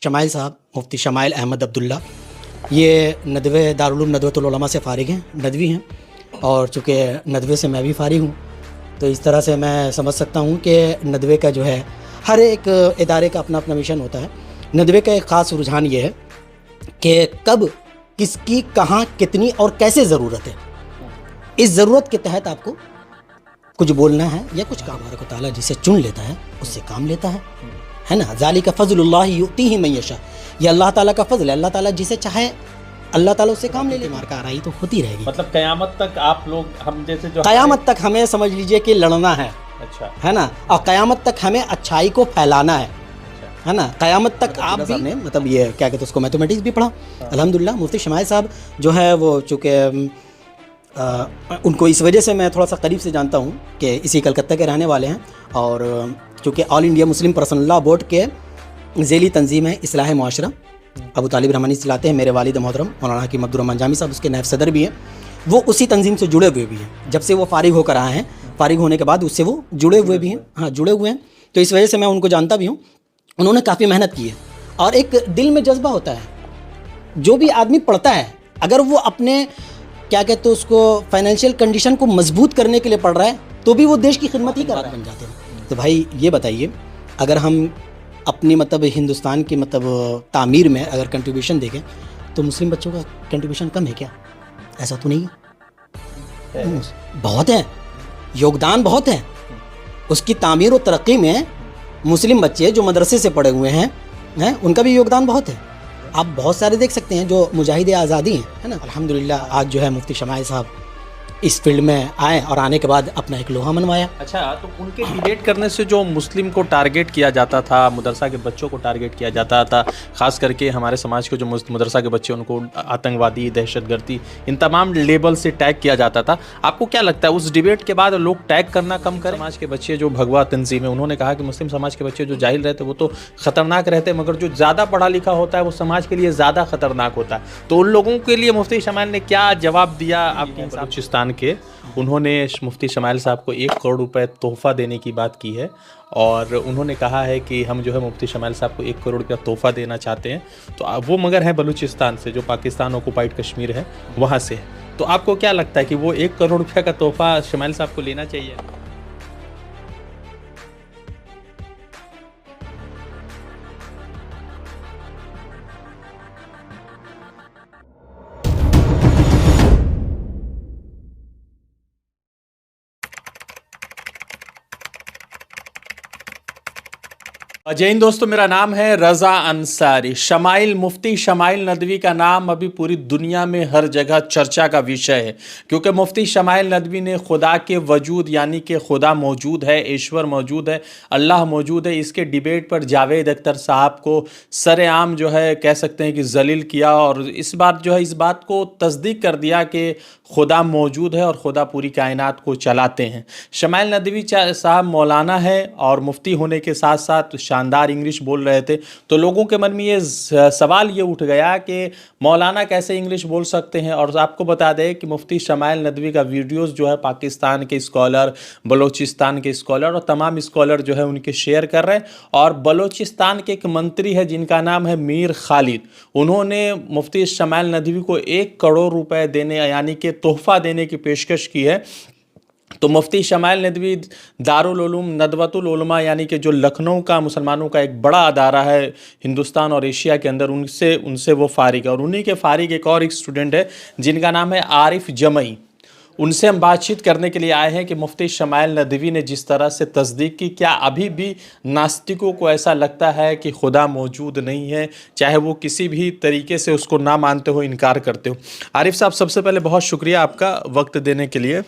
شمائل صاحب مفتی شمائل احمد عبداللہ یہ ندوہ دارالعلوم ندوۃ العلماء سے فارغ ہیں، ندوی ہیں، اور چونکہ ندوے سے میں بھی فارغ ہوں تو اس طرح سے میں سمجھ سکتا ہوں کہ ندوے کا جو ہے ہر ایک ادارے کا اپنا اپنا مشن ہوتا ہے۔ ندوے کا ایک خاص رجحان یہ ہے کہ کب کس کی کہاں کتنی اور کیسے ضرورت ہے، اس ضرورت کے تحت آپ کو کچھ بولنا ہے یا کچھ کام تبارک و تعالیٰ جسے چن لیتا ہے اس سے کام لیتا ہے نا۔ ذالک فضل اللہ یؤتیہ من یشاء، یہ اللہ تعالیٰ کا فضل ہے، اللہ تعالیٰ جسے چاہے اللہ تعالیٰ اس سے کام لے لے۔ مار کا آرائی تو ہوتی رہے گی، مطلب قیامت تک آپ لوگ ہم جیسے جو قیامت تک ہمیں سمجھ لیجئے کہ لڑنا ہے، اچھا ہے نا، اور قیامت تک ہمیں اچھائی کو پھیلانا ہے نا۔ قیامت تک آپ بھی نے مطلب یہ کیا کہتے ہیں اس کو میتھمیٹکس بھی پڑھا الحمدللہ۔ مفتی شمائل صاحب جو ہے وہ چونکہ ان کو اس وجہ سے میں تھوڑا سا قریب سے جانتا ہوں کہ اسی کلکتہ کے رہنے والے ہیں، اور چونکہ All India Muslim Personal Law Board کے ذیلی تنظیم ہے اصلاح معاشرہ، ابو طالب رحمانی چلاتے ہیں، میرے والد محترم مولانا حکیم عبدالرحمن جامی صاحب اس کے نائب صدر بھی ہیں، وہ اسی تنظیم سے جڑے ہوئے بھی ہیں، جب سے وہ فارغ ہو کر آئے ہیں، فارغ ہونے کے بعد اس سے وہ جڑے ہوئے بھی ہیں، ہاں جڑے ہوئے ہیں، تو اس وجہ سے میں ان کو جانتا بھی ہوں۔ انہوں نے کافی محنت کی ہے، اور ایک دل میں جذبہ ہوتا ہے، جو بھی آدمی پڑھتا ہے اگر وہ اپنے کیا کہتے ہیں اس کو فائنینشیل کنڈیشن کو مضبوط کرنے کے لیے پڑھ رہا ہے تو بھی وہ دیش کی خدمت ہی کر رہا ہے بن جاتے ہیں۔ تو بھائی یہ بتائیے، اگر ہم اپنی مطلب ہندوستان کی مطلب تعمیر میں اگر کنٹریبیوشن دیکھیں تو مسلم بچوں کا کنٹریبیوشن کم ہے کیا؟ ایسا تو نہیں ہے، بہت ہے، یوگدان بہت ہے اس کی تعمیر و ترقی میں۔ مسلم بچے جو مدرسے سے پڑھے ہوئے ہیں ان کا بھی یوگدان بہت ہے، آپ بہت سارے دیکھ سکتے ہیں جو مجاہد آزادی ہیں، ہے نا۔ الحمدللہ آج جو ہے مفتی شمائل صاحب اس فیلڈ میں آئے اور آنے کے بعد اپنا ایک لوہا منوایا۔ اچھا، تو ان کے ڈیبیٹ کرنے سے جو مسلم کو ٹارگیٹ کیا جاتا تھا، مدرسہ کے بچوں کو ٹارگیٹ کیا جاتا تھا، خاص کر کے ہمارے سماج کے جو مدرسہ کے بچے ان کو آتنکوادی، دہشت گردی، ان تمام لیبل سے ٹیگ کیا جاتا تھا۔ آپ کو کیا لگتا ہے اس ڈیبیٹ کے بعد لوگ ٹیگ کرنا کم کریں؟ سماج کے بچے جو بھگوا تنظیم ہے انہوں نے کہا کہ مسلم سماج کے بچے جو جاہل رہتے وہ تو خطرناک رہتے، مگر جو زیادہ پڑھا لکھا ہوتا ہے وہ سماج کے لیے زیادہ خطرناک ہوتا ہے۔ تو ان لوگوں کے لیے مفتی شمائل نے کیا جواب دیا؟ آپ کے بلوچستان کے انہوں نے مفتی شمائل صاحب کو 1 کروڑ روپے تحفہ دینے کی بات کی ہے، اور انہوں نے کہا ہے کہ ہم جو ہے مفتی شمائل صاحب کو 1 کروڑ روپیہ تحفہ دینا چاہتے ہیں، تو وہ مگر ہیں بلوچستان سے، جو پاکستان آکوپائڈ کشمیر ہے وہاں سے۔ تو آپ کو کیا لگتا ہے کہ وہ 1 کروڑ روپیہ کا تحفہ شمائل صاحب کو لینا چاہیے؟ جے ہند دوستو، میرا نام ہے رضا انصاری۔ شمائل مفتی شمائل ندوی کا نام ابھی پوری دنیا میں ہر جگہ چرچا کا وشے ہے، کیونکہ مفتی شمائل ندوی نے خدا کے وجود یعنی کہ خدا موجود ہے، ایشور موجود ہے، اللہ موجود ہے، اس کے ڈیبیٹ پر جاوید اختر صاحب کو سر عام جو ہے کہہ سکتے ہیں کہ ذلیل کیا، اور اس بات کو تصدیق کر دیا کہ خدا موجود ہے اور خدا پوری کائنات کو چلاتے ہیں۔ شمائل ندوی صاحب مولانا ہے اور مفتی ہونے کے ساتھ ساتھ شاندار انگلش بول رہے تھے، تو لوگوں کے من میں یہ سوال یہ اٹھ گیا کہ مولانا کیسے انگلش بول سکتے ہیں۔ اور آپ کو بتا دیں کہ مفتی شمائل ندوی کا ویڈیوز جو ہے پاکستان کے اسکالر، بلوچستان کے اسکالر اور تمام اسکالر جو ہے ان کے شیئر کر رہے ہیں، اور بلوچستان کے ایک منتری ہے جن کا نام ہے میر خالد، انہوں نے مفتی شمائل ندوی کو 1 کروڑ روپے دینے یعنی کہ تحفہ دینے کی پیشکش کی ہے۔ تو مفتی شمائل ندوی دارالعلوم ندوۃ العلماء یعنی کہ جو لکھنؤ کا مسلمانوں کا ایک بڑا ادارہ ہے ہندوستان اور ایشیا کے اندر، ان سے وہ فارغ ہے، اور انہی کے فارغ ایک اور اسٹوڈنٹ ہے جن کا نام ہے عارف جمعی۔ ان سے ہم بات چیت کرنے کے لیے آئے ہیں کہ مفتی شمائل ندوی نے جس طرح سے تصدیق کی، کیا ابھی بھی ناستکوں کو ایسا لگتا ہے کہ خدا موجود نہیں ہے، چاہے وہ کسی بھی طریقے سے اس کو نہ مانتے ہو، انکار کرتے ہو؟ عارف صاحب، سب سے پہلے بہت شکریہ آپ کا وقت دینے کے لیے۔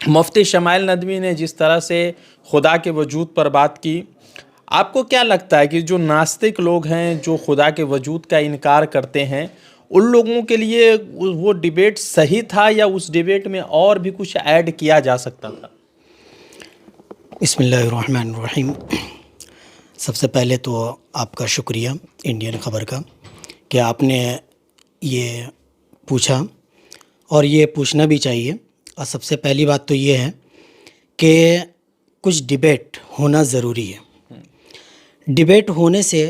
مفتی شمائل ندوی نے جس طرح سے خدا کے وجود پر بات کی، آپ کو کیا لگتا ہے کہ جو ناستک لوگ ہیں جو خدا کے وجود کا انکار کرتے ہیں، ان لوگوں کے لیے وہ ڈیبیٹ صحیح تھا یا اس ڈیبیٹ میں اور بھی کچھ ایڈ کیا جا سکتا تھا؟ بسم اللہ الرحمن الرحیم۔ سب سے پہلے تو آپ کا شکریہ انڈین خبر کا کہ آپ نے یہ پوچھا، اور یہ پوچھنا بھی چاہیے۔ اور سب سے پہلی بات تو یہ ہے کہ کچھ ڈیبیٹ ہونا ضروری ہے۔ ڈیبیٹ ہونے سے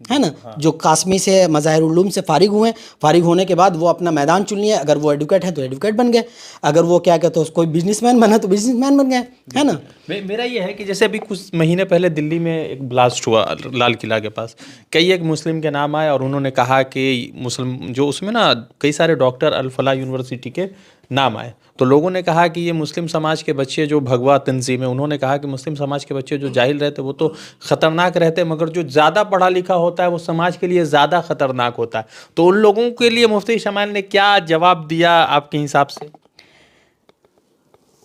ہے نا, جو قاسمی سے مظاہر العلوم سے فارغ ہوئے ہیں, فارغ ہونے کے بعد وہ اپنا میدان چن لیے. اگر وہ ایڈوکیٹ ہیں تو ایڈوکیٹ بن گئے, اگر وہ کیا کہتے ہیں کوئی بزنس مین بنا تو بزنس مین بن گئے, ہے نا. میرا یہ ہے کہ جیسے ابھی کچھ مہینے پہلے دلی میں ایک بلاسٹ ہوا لال قلعہ کے پاس, کئی ایک مسلم کے نام آئے اور انہوں نے کہا کہ مسلم جو اس میں نا کئی سارے ڈاکٹر الفلاح یونیورسٹی کے نام آئے, تو لوگوں نے کہا کہ یہ مسلم سماج کے بچے جو بھگوا تنظیم ہے, انہوں نے کہا کہ مسلم سماج کے بچے جو جاہل رہتے وہ تو خطرناک رہتے, مگر جو زیادہ پڑھا لکھا ہوتا ہے وہ سماج کے لیے زیادہ خطرناک ہوتا ہے. تو ان لوگوں کے لیے مفتی شمائل نے کیا جواب دیا آپ کے حساب سے؟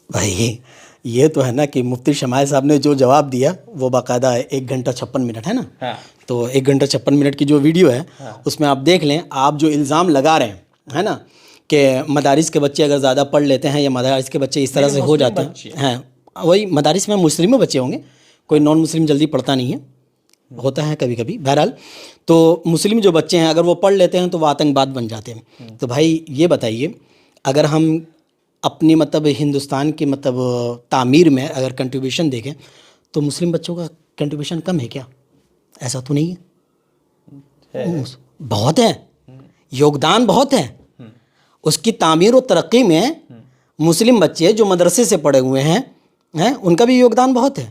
بھائی یہ تو ہے نا کہ مفتی شمائل صاحب نے جو جواب دیا وہ باقاعدہ 1 گھنٹہ 56 منٹ ہے نا, تو 1 گھنٹہ 56 منٹ کی جو ویڈیو ہے اس میں آپ دیکھ لیں. آپ جو الزام لگا رہے ہیں, ہے نا, کہ مدارس کے بچے اگر زیادہ پڑھ لیتے ہیں یا مدارس کے بچے اس طرح سے ہو جاتے ہیں, وہی مدارس میں مسلم بچے ہوں گے, کوئی نان مسلم جلدی پڑھتا نہیں ہے, ہوتا ہے کبھی کبھی. بہرحال تو مسلم جو بچے ہیں اگر وہ پڑھ لیتے ہیں تو وہ آتنک باد بن جاتے ہیں. تو بھائی یہ بتائیے, اگر ہم اپنی مطلب ہندوستان کی مطلب تعمیر میں اگر کنٹریبیوشن دیکھیں تو مسلم بچوں کا کنٹریبیوشن کم ہے کیا؟ ایسا تو نہیں ہے, بہت ہے, یوگدان بہت ہے. اس کی تعمیر و ترقی میں مسلم بچے جو مدرسے سے پڑھے ہوئے ہیں ان کا بھی یوگدان بہت ہے.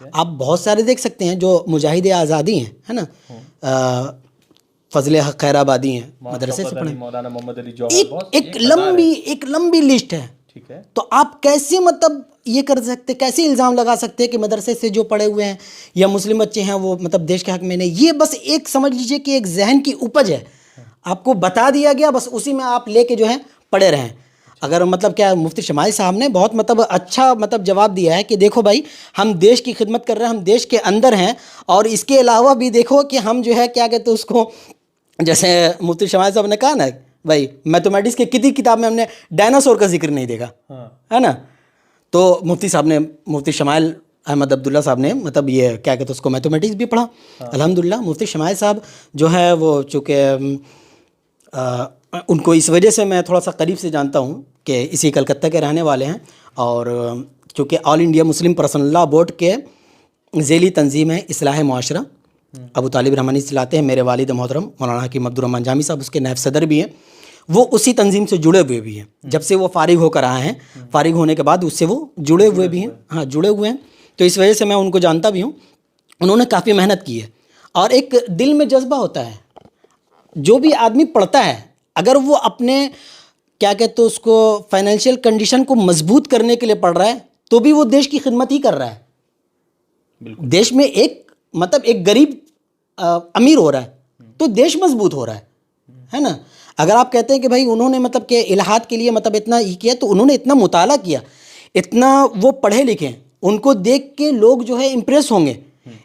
آپ بہت سارے دیکھ سکتے ہیں جو مجاہد آزادی ہیں, ہے نا, فضل حق خیر آبادی ہیں, مدرسے سے پڑھے. ایک لمبی لسٹ ہے. تو آپ کیسے مطلب یہ کر سکتے, کیسے الزام لگا سکتے کہ مدرسے سے جو پڑھے ہوئے ہیں یا مسلم بچے ہیں وہ مطلب دیش کے حق میں نہیں؟ یہ بس ایک سمجھ لیجئے کہ ایک ذہن کی اپج ہے, آپ کو بتا دیا گیا, بس اسی میں آپ لے کے جو ہے پڑے رہیں. اگر مطلب کیا مفتی شمائل صاحب نے بہت مطلب اچھا مطلب جواب دیا ہے کہ دیکھو بھائی ہم دیش کی خدمت کر رہے ہیں, ہم دیش کے اندر ہیں, اور اس کے علاوہ بھی دیکھو کہ ہم جو ہے کیا کہتے ہیں اس کو, جیسے مفتی شمائل صاحب نے کہا نا بھائی میتھمیٹکس کی کسی کتاب میں ہم نے ڈائناسور کا ذکر نہیں دیکھا, ہے نا. تو مفتی شمائل احمد عبداللہ صاحب نے مطلب یہ کیا کہتے ہیں اس کو میتھمیٹکس بھی پڑھا. الحمدللہ مفتی شمائل صاحب جو ہے وہ چونکہ ان کو اس وجہ سے میں تھوڑا سا قریب سے جانتا ہوں کہ اسی کلکتہ کے رہنے والے ہیں, اور چونکہ آل انڈیا مسلم پرسنل لا بورڈ کے ذیلی تنظیم ہے اصلاح معاشرہ, ابو طالب رحمانی چلاتے ہیں, میرے والد محترم مولانا حکیم عبدالرحمن جامی صاحب اس کے نائب صدر بھی ہیں, وہ اسی تنظیم سے جڑے ہوئے بھی ہیں. جب سے وہ فارغ ہو کر آئے ہیں, فارغ ہونے کے بعد اس سے وہ جڑے ہوئے بھی ہیں, ہاں جڑے ہوئے ہیں. تو اس وجہ سے میں ان کو جانتا بھی ہوں. انہوں نے کافی محنت کی ہے, اور ایک دل میں جذبہ ہوتا ہے, جو بھی آدمی پڑھتا ہے اگر وہ اپنے کیا کہتے اس کو فائنینشیل کنڈیشن کو مضبوط کرنے کے لیے پڑھ رہا ہے تو بھی وہ دیش کی خدمت ہی کر رہا ہے. دیش میں ایک مطلب ایک غریب امیر ہو رہا ہے تو دیش مضبوط ہو رہا ہے نا. اگر آپ کہتے ہیں کہ بھائی انہوں نے مطلب کہ الہاد کے لیے مطلب اتنا ہی کیا, تو انہوں نے اتنا مطالعہ کیا, اتنا وہ پڑھے لکھے, ان کو دیکھ کے لوگ جو ہے امپریس ہوں گے,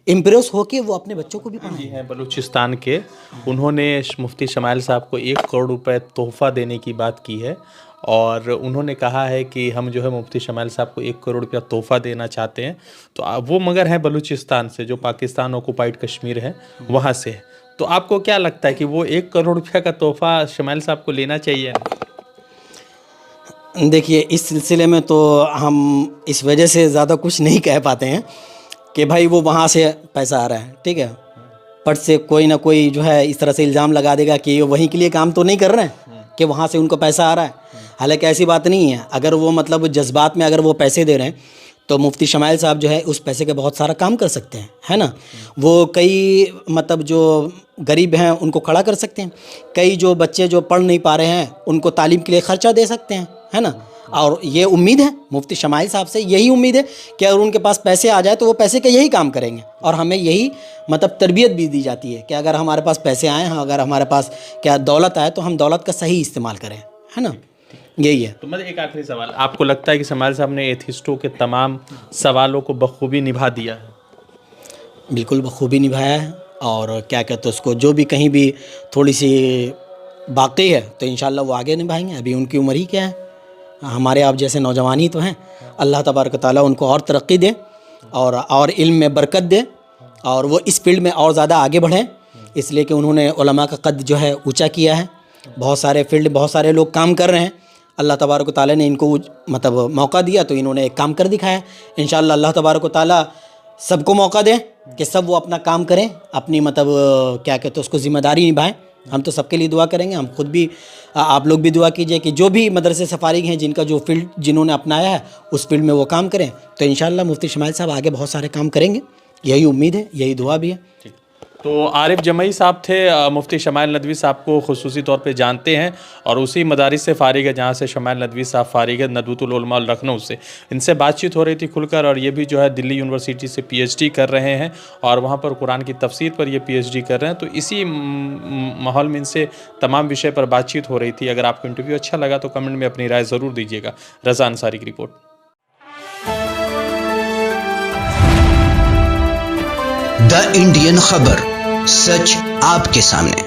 امپریس ہو کے وہ اپنے بچوں کو بھی پڑھائیں. ہیں بلوچستان کے, انہوں نے مفتی شمائل صاحب کو 1 کروڑ روپے تحفہ دینے کی بات کی ہے, اور انہوں نے کہا ہے کہ ہم جو ہے مفتی شمائل صاحب کو 1 کروڑ روپیہ تحفہ دینا چاہتے ہیں. تو وہ مگر ہیں بلوچستان سے, جو پاکستان آکوپائڈ کشمیر ہے وہاں سے. تو آپ کو کیا لگتا ہے کہ وہ 1 کروڑ روپیہ کا تحفہ شمائل صاحب کو لینا چاہیے؟ دیکھیے اس سلسلے میں تو ہم اس وجہ سے زیادہ کچھ نہیں کہہ پاتے ہیں کہ بھائی وہ وہاں سے پیسہ آ رہا ہے, ٹھیک ہے, پٹ سے کوئی نہ کوئی جو ہے اس طرح سے الزام لگا دے گا کہ وہیں کے لیے کام تو نہیں کر رہے ہیں کہ وہاں سے ان کو پیسہ آ رہا ہے. حالانکہ ایسی بات نہیں ہے. اگر وہ مطلب جذبات میں اگر وہ پیسے دے رہے ہیں تو مفتی شمائل صاحب جو ہے اس پیسے کے بہت سارا کام کر سکتے ہیں, ہے نا. وہ کئی مطلب جو غریب ہیں ان کو کھڑا کر سکتے ہیں, کئی جو بچے جو پڑھ نہیں پا رہے ہیں ان کو تعلیم کے لیے خرچہ دے سکتے ہیں, ہے نا. اور یہ امید ہے مفتی شمائل صاحب سے, یہی امید ہے کہ اگر ان کے پاس پیسے آ جائے تو وہ پیسے کا یہی کام کریں گے. اور ہمیں یہی مطلب تربیت بھی دی جاتی ہے کہ اگر ہمارے پاس پیسے آئیں, اگر ہمارے پاس کیا دولت آئے تو ہم دولت کا صحیح استعمال کریں, ہے نا. یہی ہے. تو مجھے ایک آخری سوال, آپ کو لگتا ہے کہ شمائل صاحب نے ایتھسٹوں کے تمام سوالوں کو بخوبی نبھا دیا ہے؟ بالکل بخوبی نبھایا ہے. اور کیا کہتے ہیں اس کو جو بھی کہیں بھی تھوڑی سی باقی ہے تو انشاءاللہ وہ آگے نبھائیں گے. ابھی ان کی عمر ہی کیا ہے, ہمارے آپ جیسے نوجوان ہی تو ہیں. اللہ تبارک و تعالیٰ ان کو اور ترقی دے اور علم میں برکت دے, اور وہ اس فیلڈ میں اور زیادہ آگے بڑھیں, اس لیے کہ انہوں نے علماء کا قد جو ہے اونچا کیا ہے. بہت سارے فیلڈ بہت سارے لوگ کام کر رہے ہیں, اللہ تبارک و تعالیٰ نے ان کو مطلب موقع دیا تو انہوں نے ایک کام کر دکھایا. انشاءاللہ اللہ تبارک و تعالیٰ سب کو موقع دے کہ سب وہ اپنا کام کریں, اپنی مطلب کیا کہتے ہیں اس کو ذمہ داری نبھائیں. ہم تو سب کے لیے دعا کریں گے, ہم خود بھی, آپ لوگ بھی دعا کیجئے کہ جو بھی مدرسے سے فارغ ہیں, جن کا جو فیلڈ جنہوں نے اپنایا ہے اس فیلڈ میں وہ کام کریں, تو انشاءاللہ مفتی شمائل صاحب آگے بہت سارے کام کریں گے, یہی امید ہے, یہی دعا بھی ہے. تو عارف جمعی صاحب تھے, مفتی شمائل ندوی صاحب کو خصوصی طور پہ جانتے ہیں اور اسی مدارس سے فارغ ہے جہاں سے شمائل ندوی صاحب فارغ ہے, ندوۃ العلماء لکھنؤ سے. ان سے بات چیت ہو رہی تھی کھل کر, اور یہ بھی جو ہے دلی یونیورسٹی سے پی ایچ ڈی کر رہے ہیں اور وہاں پر قرآن کی تفسیر پر یہ پی ایچ ڈی کر رہے ہیں. تو اسی ماحول میں ان سے تمام وشے پر بات چیت ہو رہی تھی. اگر آپ کو انٹرویو اچھا لگا تو کمنٹ میں اپنی رائے ضرور دیجیے گا. رضا انصاری کی رپورٹ. دا انڈین خبر, سچ آپ کے سامنے.